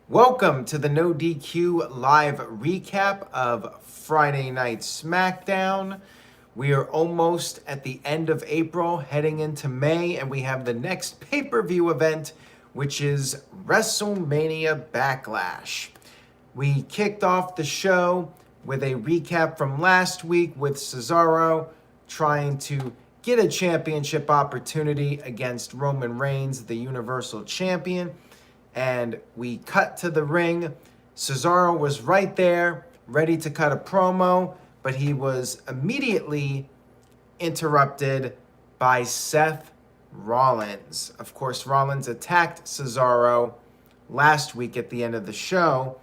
Welcome to the No DQ live recap of Friday Night Smackdown. We are almost at the end of April, heading into May, and we have the next pay-per-view event, which is Wrestlemania Backlash. We kicked off the show with a recap from last week with Cesaro trying to get a championship opportunity against Roman Reigns, the Universal Champion. And we cut to the ring. Cesaro was right there, ready to cut a promo, but he was immediately interrupted by Seth Rollins. Of course, Rollins attacked Cesaro last week at the end of the show.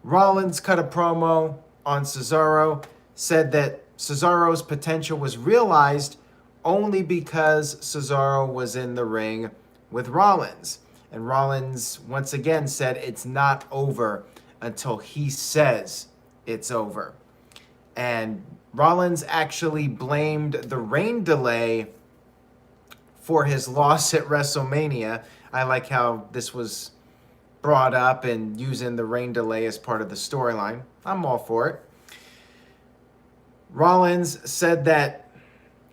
Rollins cut a promo on Cesaro, said that Cesaro's potential was realized only because Cesaro was in the ring with Rollins. And Rollins once again said it's not over until he says it's over. And Rollins actually blamed the rain delay for his loss at WrestleMania. I like how this was brought up and using the rain delay as part of the storyline. I'm all for it. Rollins said that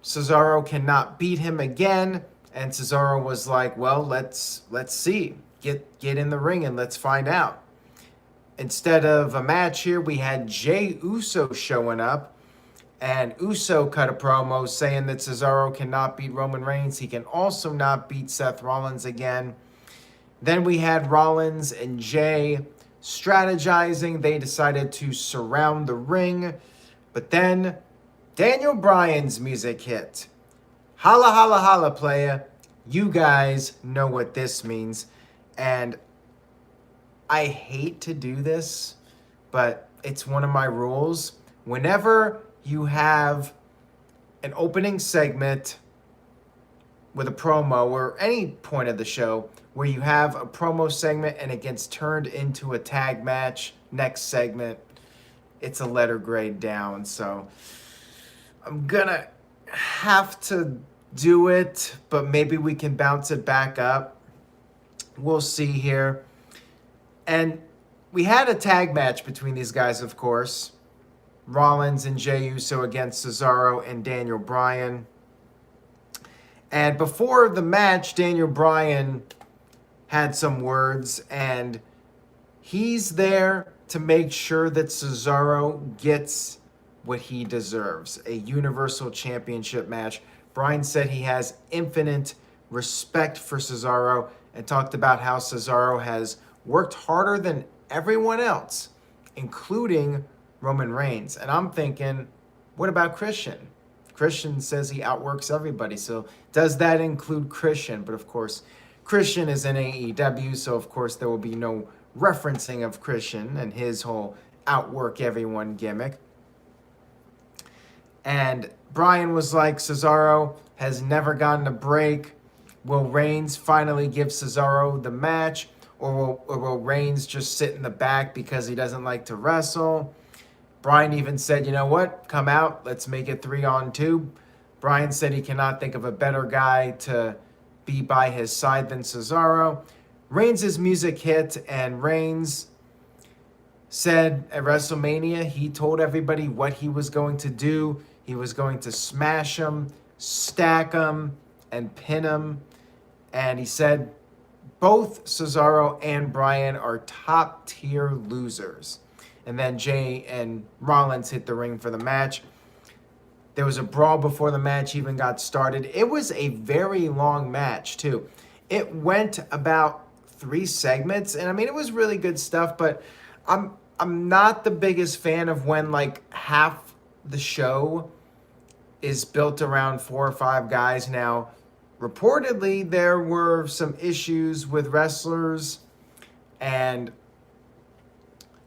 Cesaro cannot beat him again. And Cesaro was like, well, let's see. Get in the ring and let's find out. Instead of a match here, we had Jey Uso showing up. And Uso cut a promo saying that Cesaro cannot beat Roman Reigns. He can also not beat Seth Rollins again. Then we had Rollins and Jey strategizing. They decided to surround the ring. But then Daniel Bryan's music hit. Holla, holla, holla, playa. You guys know what this means. And I hate to do this, but it's one of my rules. Whenever you have an opening segment with a promo or any point of the show where you have a promo segment and it gets turned into a tag match, next segment, it's a letter grade down. So I'm gonna have to do it, but maybe we can bounce it back up. We'll see here. And we had a tag match between these guys, of course. Rollins and Jey Uso against Cesaro and Daniel Bryan. And before the match, Daniel Bryan had some words, and he's there to make sure that Cesaro gets what he deserves, a Universal Championship match. Bryan said he has infinite respect for Cesaro and talked about how Cesaro has worked harder than everyone else, including Roman Reigns. And I'm thinking, what about Christian? Christian says he outworks everybody. So does that include Christian? But of course, Christian is in AEW, so of course there will be no referencing of Christian and his whole outwork everyone gimmick. And Bryan was like, Cesaro has never gotten a break. Will Reigns finally give Cesaro the match? Or will Reigns just sit in the back because he doesn't like to wrestle? Bryan even said, you know what? Come out. Let's make it 3-on-2. Bryan said he cannot think of a better guy to be by his side than Cesaro. Reigns' music hit, and Reigns said at WrestleMania he told everybody what he was going to do. He was going to smash them, stack them, and pin them. And he said both Cesaro and Bryan are top-tier losers. And then Jey and Rollins hit the ring for the match. There was a brawl before the match even got started. It was a very long match, too. It went about 3 segments, and I mean, it was really good stuff, but I'm not the biggest fan of when, like, half the show is built around 4 or 5 guys. Now, reportedly, there were some issues with wrestlers, and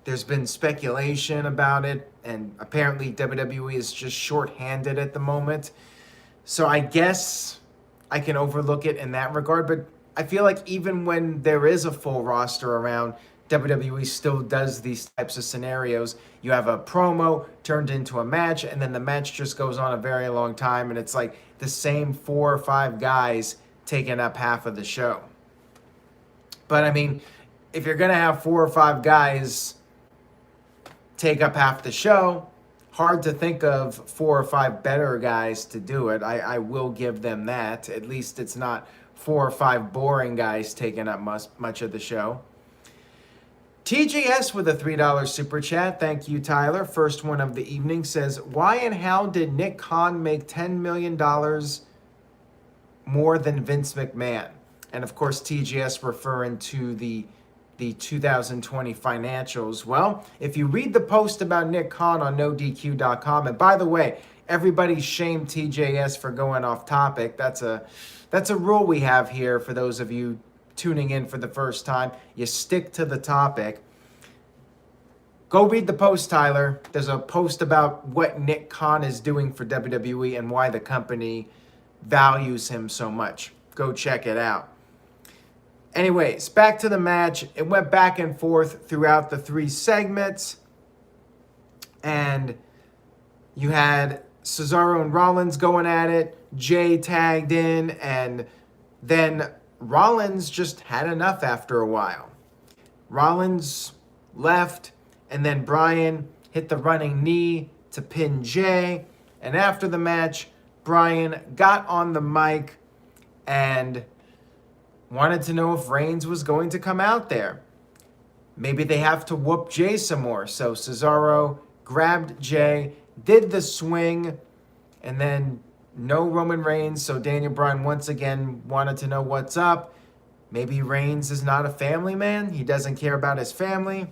there's been speculation about it, and apparently WWE is just shorthanded at the moment. So I guess I can overlook it in that regard, but I feel like even when there is a full roster around, WWE still does these types of scenarios. You have a promo turned into a match, and then the match just goes on a very long time, and it's like the same 4 or 5 guys taking up half of the show. But I mean, if you're going to have 4 or 5 guys take up half the show, hard to think of 4 or 5 better guys to do it. I will give them that. At least it's not 4 or 5 boring guys taking up much of the show. TGS with a $3 super chat. Thank you, Tyler. First one of the evening says, why and how did Nick Khan make $10 million more than Vince McMahon? And of course, TGS referring to the 2020 financials. Well, if you read the post about Nick Khan on NoDQ.com, and by the way, everybody shamed TJS for going off topic. That's a rule we have here for those of you tuning in for the first time. You stick to the topic. Go read the post, Tyler. There's a post about what Nick Khan is doing for WWE and why the company values him so much. Go check it out. Anyways, back to the match. It went back and forth throughout the 3 segments. And you had Cesaro and Rollins going at it. Jay tagged in. And then Rollins just had enough after a while. Rollins left. And then Bryan hit the running knee to pin Jay. And after the match, Bryan got on the mic and wanted to know if Reigns was going to come out there. Maybe they have to whoop Jay some more. So Cesaro grabbed Jay, did the swing, and then no Roman Reigns. So Daniel Bryan once again wanted to know what's up. Maybe Reigns is not a family man. He doesn't care about his family.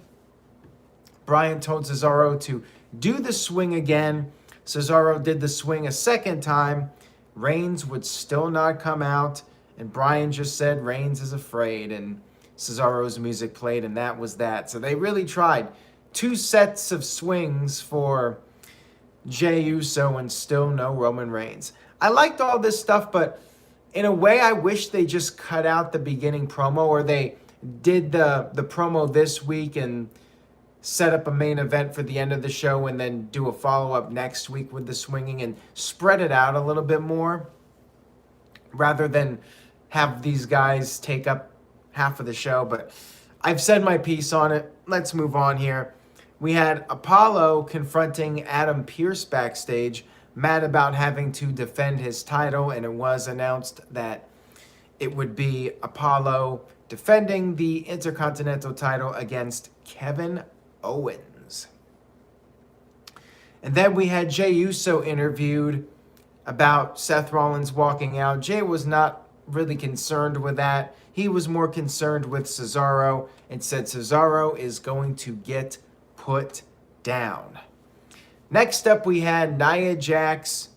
Bryan told Cesaro to do the swing again. Cesaro did the swing a second time. Reigns would still not come out. And Bryan just said Reigns is afraid. And Cesaro's music played, and that was that. So they really tried 2 sets of swings for Jey Uso and still no Roman Reigns. I liked all this stuff, but in a way, I wish they just cut out the beginning promo, or they did the promo this week and set up a main event for the end of the show and then do a follow-up next week with the swinging and spread it out a little bit more rather than have these guys take up half of the show. But I've said my piece on it. Let's move on here. We had Apollo confronting Adam Pearce backstage, mad about having to defend his title, and it was announced that it would be Apollo defending the Intercontinental title against Kevin Owens. And then we had Jey Uso interviewed about Seth Rollins walking out. Jey was not really concerned with that. He was more concerned with Cesaro and said Cesaro is going to get put down. Next up, we had Nia Jax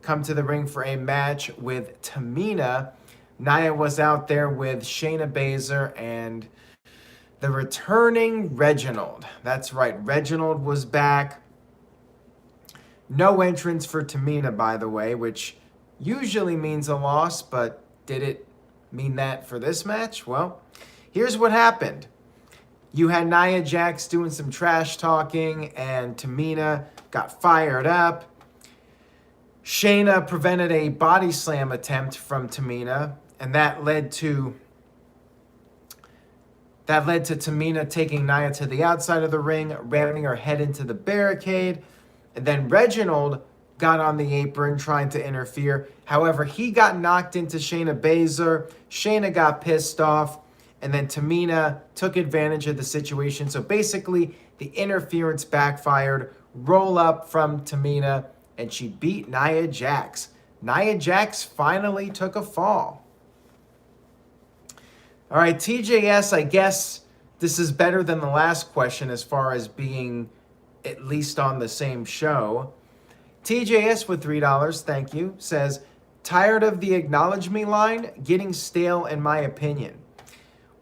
come to the ring for a match with Tamina. Nia was out there with Shayna Baszler and the returning Reginald. That's right, Reginald was back. No entrance for Tamina, by the way, which usually means a loss, but did it mean that for this match? Well, here's what happened. You had Nia Jax doing some trash talking, and Tamina got fired up. Shayna prevented a body slam attempt from Tamina, and that led to Tamina taking Nia to the outside of the ring, ramming her head into the barricade. And then Reginald got on the apron trying to interfere. However, he got knocked into Shayna Baszler. Shayna got pissed off. And then Tamina took advantage of the situation. So basically, the interference backfired. Roll up from Tamina, and she beat Nia Jax. Nia Jax finally took a fall. All right, TJS, I guess this is better than the last question as far as being at least on the same show. TJS with $3, thank you, says, tired of the acknowledge me line? Getting stale in my opinion.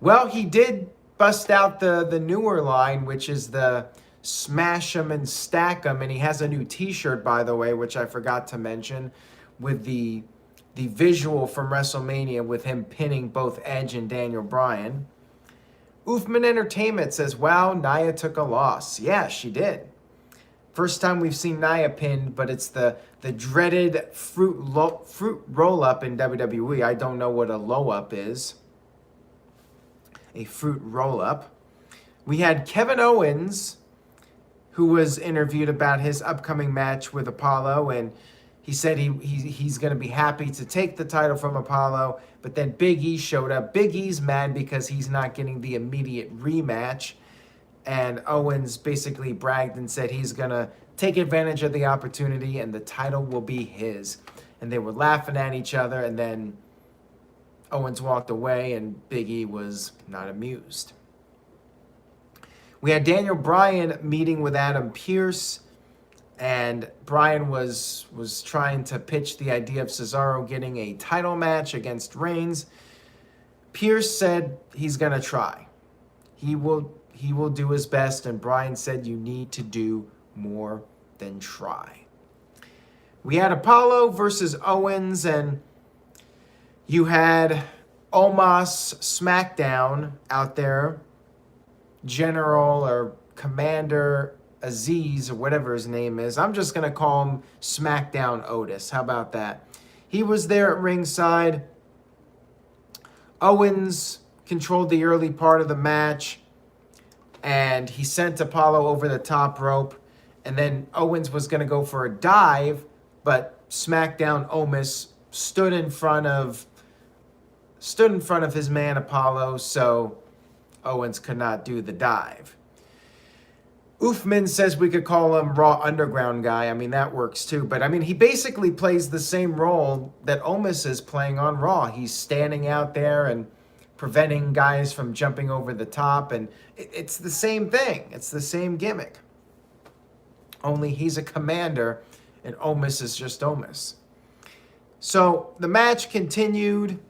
Well, he did bust out the newer line, which is the smash 'em and stack 'em, and he has a new t-shirt, by the way, which I forgot to mention, with the visual from WrestleMania with him pinning both Edge and Daniel Bryan. Oofman Entertainment says, wow, Nia took a loss. Yeah, she did. First time we've seen Nia pinned, but it's the dreaded fruit roll-up in WWE. I don't know what a low-up is. a fruit roll-up. We had Kevin Owens, who was interviewed about his upcoming match with Apollo, and he said he's going to be happy to take the title from Apollo, but then Big E showed up. Big E's mad because he's not getting the immediate rematch, and Owens basically bragged and said he's going to take advantage of the opportunity and the title will be his. And they were laughing at each other, and then Owens walked away and Big E was not amused. We had Daniel Bryan meeting with Adam Pearce, and Bryan was trying to pitch the idea of Cesaro getting a title match against Reigns. Pearce said he's going to try. He will do his best, and Bryan said you need to do more than try. We had Apollo versus Owens, and you had Omos Smackdown out there, General or Commander Aziz or whatever his name is. I'm just going to call him Smackdown Otis. How about that? He was there at ringside. Owens controlled the early part of the match, and he sent Apollo over the top rope, and then Owens was going to go for a dive, but SmackDown Omos stood in front of his man Apollo, so Owens could not do the dive. Uthman says we could call him Raw Underground guy. I mean, that works too. But, I mean, he basically plays the same role that Omos is playing on Raw. He's standing out there and preventing guys from jumping over the top. And it's the same thing. It's the same gimmick. Only he's a commander and Omos is just Omos. So the match continued.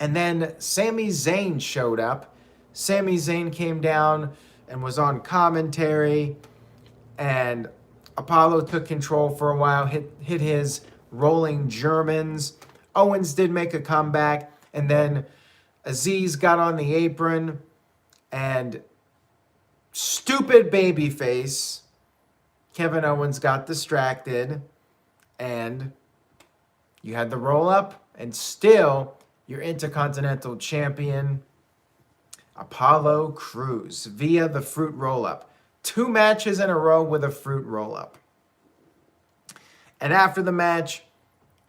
And then Sami Zayn showed up. Sami Zayn came down and was on commentary, and Apollo took control for a while, hit his rolling Germans. Owens did make a comeback, and then Aziz got on the apron, and stupid babyface Kevin Owens got distracted, and you had the roll-up, and still your Intercontinental Champion Apollo Crews via the fruit roll-up. 2 matches in a row with a fruit roll-up. And after the match,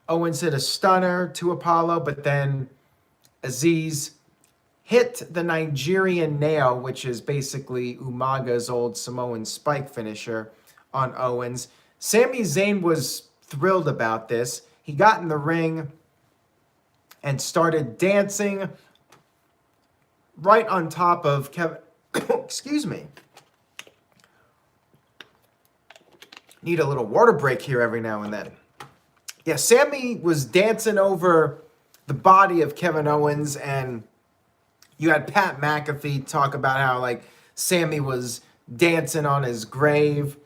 Owens hit a stunner to Apollo, but then Aziz hit the Nigerian nail, which is basically Umaga's old Samoan spike finisher, on Owens. Sami Zayn was thrilled about this. He got in the ring and started dancing right on top of Kevin. Excuse me. Need a little water break here every now and then. Yeah, Sami was dancing over the body of Kevin Owens, and you had Pat McAfee talk about how, like, Sami was dancing on his grave.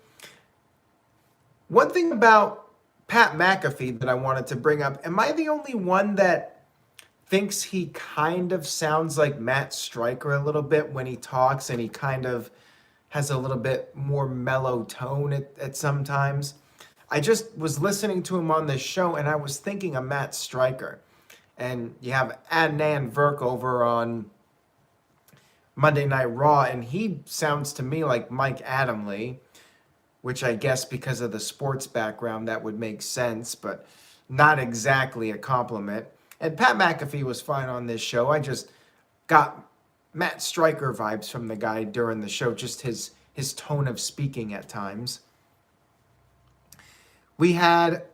One thing about Pat McAfee that I wanted to bring up, am I the only one that thinks he kind of sounds like Matt Stryker a little bit when he talks, and he kind of has a little bit more mellow tone at sometimes? I just was listening to him on this show, and I was thinking of Matt Stryker. And you have Adnan Virk over on Monday Night Raw, and he sounds to me like Mike Adamle, which I guess because of the sports background that would make sense, but not exactly a compliment. And Pat McAfee was fine on this show. I just got Matt Stryker vibes from the guy during the show, just his tone of speaking at times. We had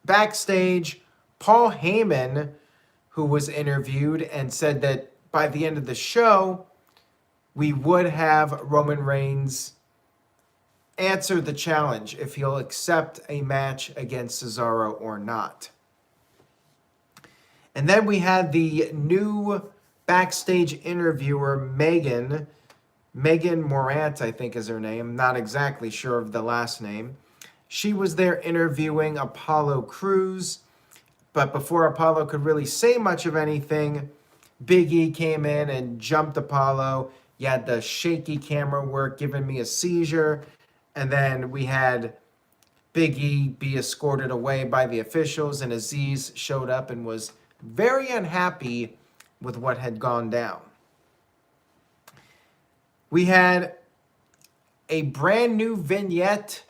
backstage Paul Heyman, who was interviewed and said that by the end of the show, we would have Roman Reigns answer the challenge if he'll accept a match against Cesaro or not. And then we had the new backstage interviewer, Megan Morant, I think is her name. Not exactly sure of the last name. She was there interviewing Apollo Crews. But before Apollo could really say much of anything, Big E came in and jumped Apollo. You had the shaky camera work giving me a seizure. And then we had Big E be escorted away by the officials, and Aziz showed up and was very unhappy with what had gone down. We had a brand new vignette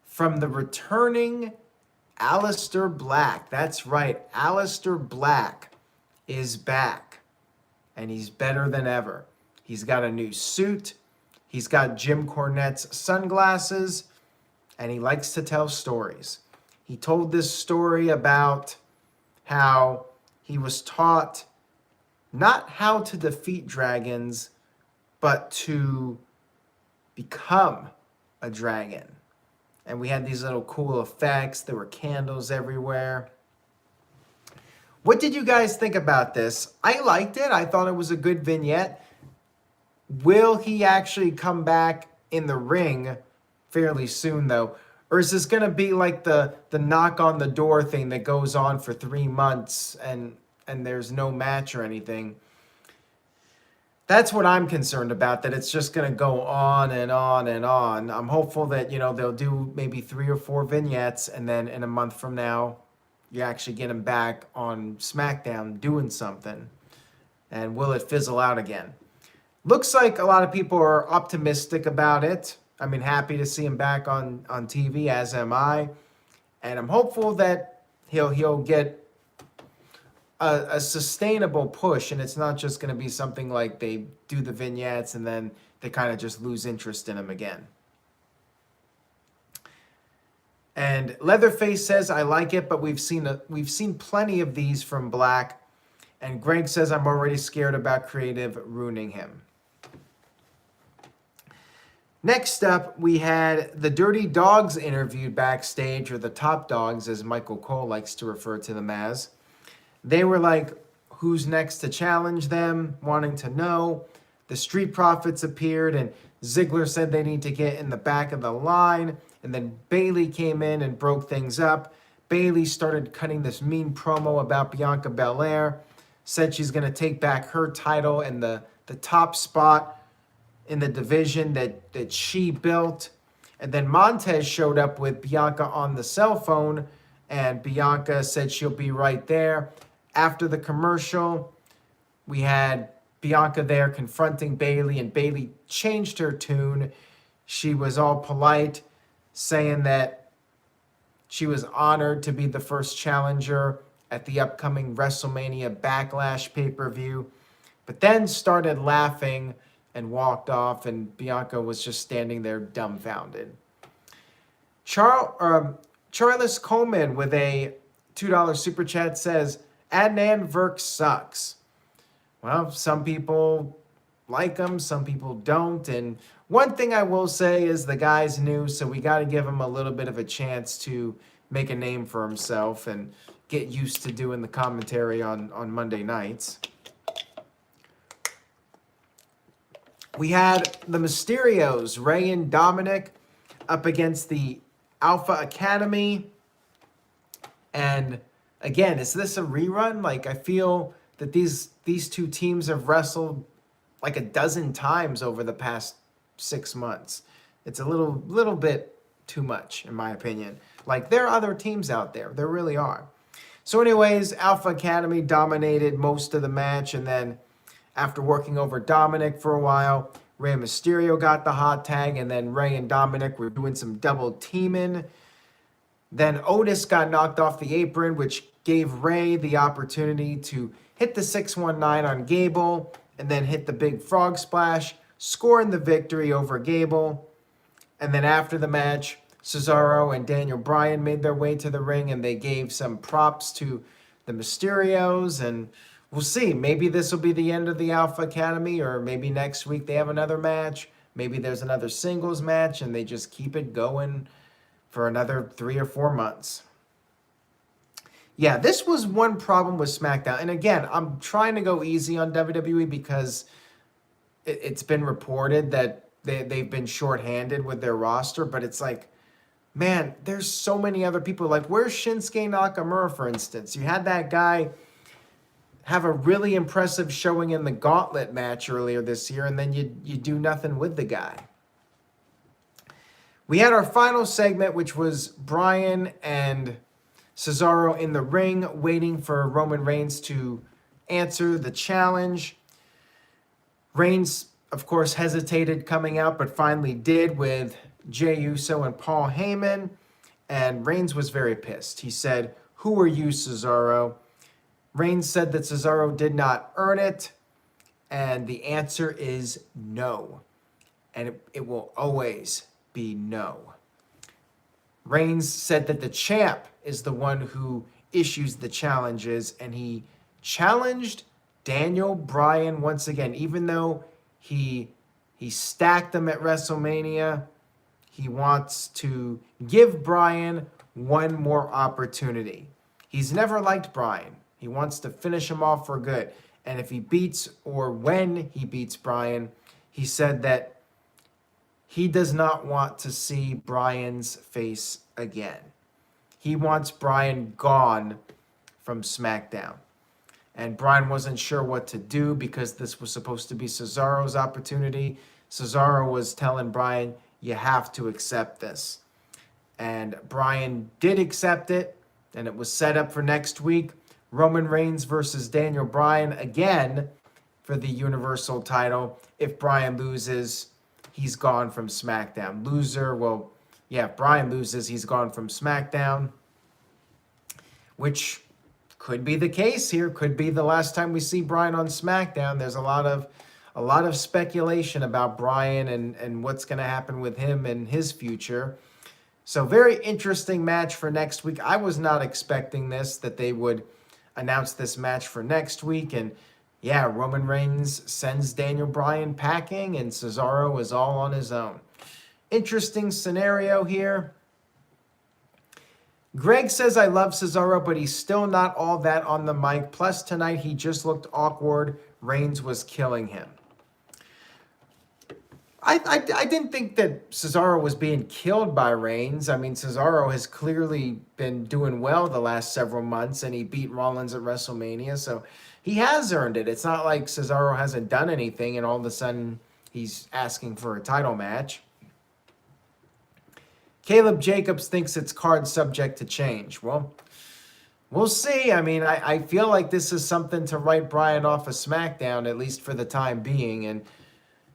from the returning Aleister Black. That's right, Aleister Black is back, and he's better than ever. He's got a new suit, he's got Jim Cornette's sunglasses, and he likes to tell stories. He told this story about how he was taught not how to defeat dragons, but to become a dragon. And we had these little cool effects. There were candles everywhere. What did you guys think about this? I liked it. I thought it was a good vignette. Will he actually come back in the ring fairly soon, though? Or is this going to be like the knock on the door thing that goes on for 3 months and there's no match or anything? That's what I'm concerned about, that it's just going to go on and on and on. I'm hopeful that, they'll do maybe 3 or 4 vignettes, and then in a month from now, you actually get him back on SmackDown doing something. And will it fizzle out again? Looks like a lot of people are optimistic about it. I mean, happy to see him back on TV, as am I. And I'm hopeful that he'll get a sustainable push, and it's not just going to be something like they do the vignettes and then they kind of just lose interest in him again. And Leatherface says, I like it, but we've seen plenty of these from Black. And Greg says, I'm already scared about creative ruining him. Next up, we had the Dirty Dogs interviewed backstage, or the Top Dogs, as Michael Cole likes to refer to them as. They were like, who's next to challenge them, wanting to know. The Street Profits appeared, and Ziggler said they need to get in the back of the line. And then Bayley came in and broke things up. Bayley started cutting this mean promo about Bianca Belair, said she's going to take back her title and the top spot in the division that she built. And then Montez showed up with Bianca on the cell phone, and Bianca said she'll be right there. After the commercial, we had Bianca there confronting Bayley, and Bayley changed her tune. She was all polite, saying that she was honored to be the first challenger at the upcoming WrestleMania Backlash pay-per-view, but then started laughing and walked off, and Bianca was just standing there dumbfounded. Charles Coleman with a $2 super chat says, Adnan Virk sucks. Well, some people like him, some people don't. And one thing I will say is the guy's new, so we got to give him a little bit of a chance to make a name for himself and get used to doing the commentary on Monday nights. We had the Mysterios, Rey and Dominik, up against the Alpha Academy. And again, is this a rerun? Like, I feel that these two teams have wrestled like a dozen times over the past 6 months. It's a little bit too much, in my opinion. Like, there are other teams out there. There really are. So anyways, Alpha Academy dominated most of the match, and then after working over Dominik for a while, Rey Mysterio got the hot tag, and then Rey and Dominik were doing some double teaming. Then Otis got knocked off the apron, which gave Rey the opportunity to hit the 619 on Gable, and then hit the big frog splash, scoring the victory over Gable. And then after the match, Cesaro and Daniel Bryan made their way to the ring, and they gave some props to the Mysterios, and we'll see. Maybe this will be the end of the Alpha Academy, or maybe next week they have another match. Maybe there's another singles match, and they just keep it going for another 3 or 4 months. Yeah, this was one problem with SmackDown. And again, I'm trying to go easy on WWE because it's been reported that they've been shorthanded with their roster, but it's like, man, there's so many other people. Like, where's Shinsuke Nakamura, for instance? You had that guy have a really impressive showing in the Gauntlet match earlier this year, and then you do nothing with the guy. We had our final segment, which was Bryan and Cesaro in the ring, waiting for Roman Reigns to answer the challenge. Reigns of course, hesitated coming out, but finally did with Jey Uso and Paul Heyman. And Reigns was very pissed. He said, "Who are you, Cesaro?" Reigns said that Cesaro did not earn it. And the answer is no. And it will always be no. Reigns said that the champ is the one who issues the challenges. And he challenged Daniel Bryan once again. Even though he stacked them at WrestleMania, he wants to give Bryan one more opportunity. He's never liked Bryan. He wants to finish him off for good. And if he beats, or when he beats Bryan, he said that he does not want to see Bryan's face again. He wants Bryan gone from SmackDown. And Bryan wasn't sure what to do because this was supposed to be Cesaro's opportunity. Cesaro was telling Bryan, "You have to accept this." And Bryan did accept it, and it was set up for next week. Roman Reigns versus Daniel Bryan again for the Universal title. If Bryan loses, he's gone from SmackDown. Loser, well, yeah, if Bryan loses, he's gone from SmackDown, which could be the case here. Could be the last time we see Bryan on SmackDown. There's a lot of speculation about Bryan and what's going to happen with him and his future. So very interesting match for next week. I was not expecting this, that they would announce this match for next week. And yeah, Roman Reigns sends Daniel Bryan packing and Cesaro is all on his own. Interesting scenario here. Greg says, "I love Cesaro, but he's still not all that on the mic. Plus tonight he just looked awkward. Reigns was killing him." I didn't think that Cesaro was being killed by Reigns. I mean, Cesaro has clearly been doing well the last several months, and he beat Rollins at WrestleMania, so he has earned it. It's not like Cesaro hasn't done anything, and all of a sudden he's asking for a title match. Caleb Jacobs thinks it's card subject to change. Well, we'll see. I mean, I feel like this is something to write Bryan off of SmackDown, at least for the time being, and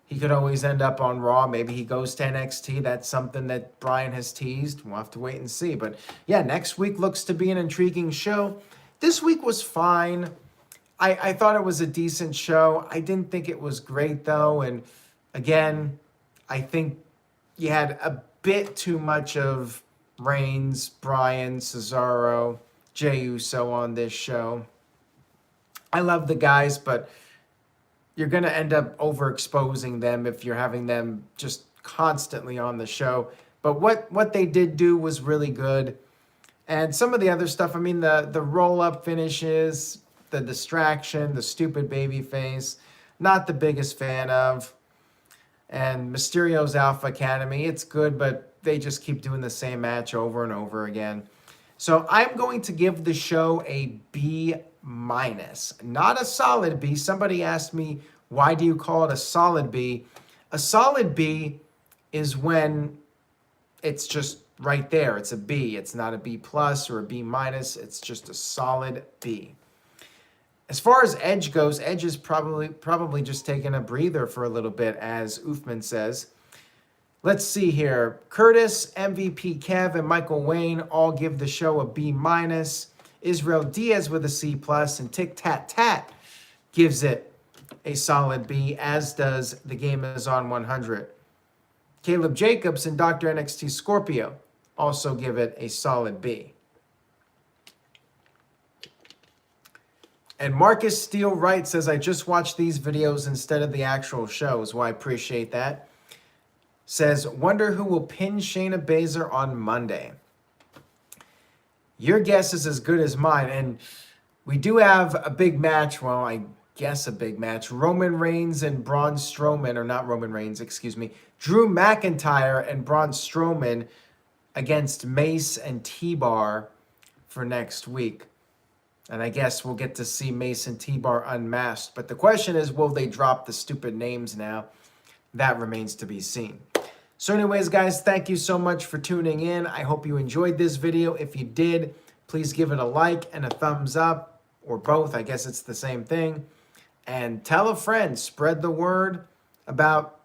he could always end up on Raw. Maybe he goes to NXT. That's something that Bryan has teased. We'll have to wait and see. But yeah, next week looks to be an intriguing show. This week was fine. I thought it was a decent show. I didn't think it was great, though. And again, I think you had a bit too much of Reigns, Bryan, Cesaro, Jey Uso on this show. I love the guys, but you're going to end up overexposing them if you're having them just constantly on the show. But what they did do was really good. And some of the other stuff, I mean, the roll-up finishes, the distraction, the stupid baby face, not the biggest fan of. And Mysterio's Alpha Academy, it's good, but they just keep doing the same match over and over again. So I'm going to give the show a B-, not a solid B. Somebody asked me, why do you call it a solid B? A solid B is when it's just right there. It's a B. It's not a B+ or a B-. It's just a solid B. As far as Edge goes, Edge is probably just taking a breather for a little bit, as Uthman says. Let's see here. Curtis, MVP Kev, and Michael Wayne all give the show a B-. Israel Diaz with a C+, and Tic Tat Tat gives it a solid B, as does The Game Is On 100. Caleb Jacobs and Dr. NXT Scorpio also give it a solid B. And Marcus Steele Wright says, "I just watched these videos instead of the actual shows." Well, I appreciate that. Says, "Wonder who will pin Shayna Baszler on Monday." Your guess is as good as mine. And we do have a big match. Well, I guess a big match. Roman Reigns and Braun Strowman, or not Roman Reigns, excuse me. Drew McIntyre and Braun Strowman against Mace and T-Bar for next week. And I guess we'll get to see Mace and T-Bar unmasked. But the question is, will they drop the stupid names now? That remains to be seen. So anyways, guys, thank you so much for tuning in. I hope you enjoyed this video. If you did, please give it a like and a thumbs up, or both. I guess it's the same thing. And tell a friend, spread the word. about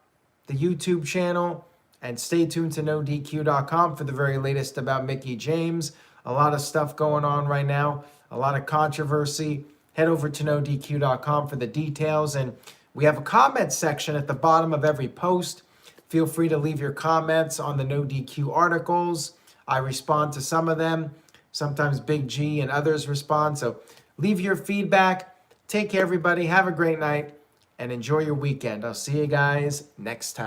the YouTube channel, and stay tuned to NoDQ.com for the very latest about Mickie James. A lot of stuff going on right now, a lot of controversy. Head over to NoDQ.com for the details, and we have a comment section at the bottom of every post. Feel free to leave your comments on the NoDQ articles. I respond to some of them. Sometimes Big G and others respond. So leave your feedback. Take care, everybody. Have a great night and enjoy your weekend. I'll see you guys next time.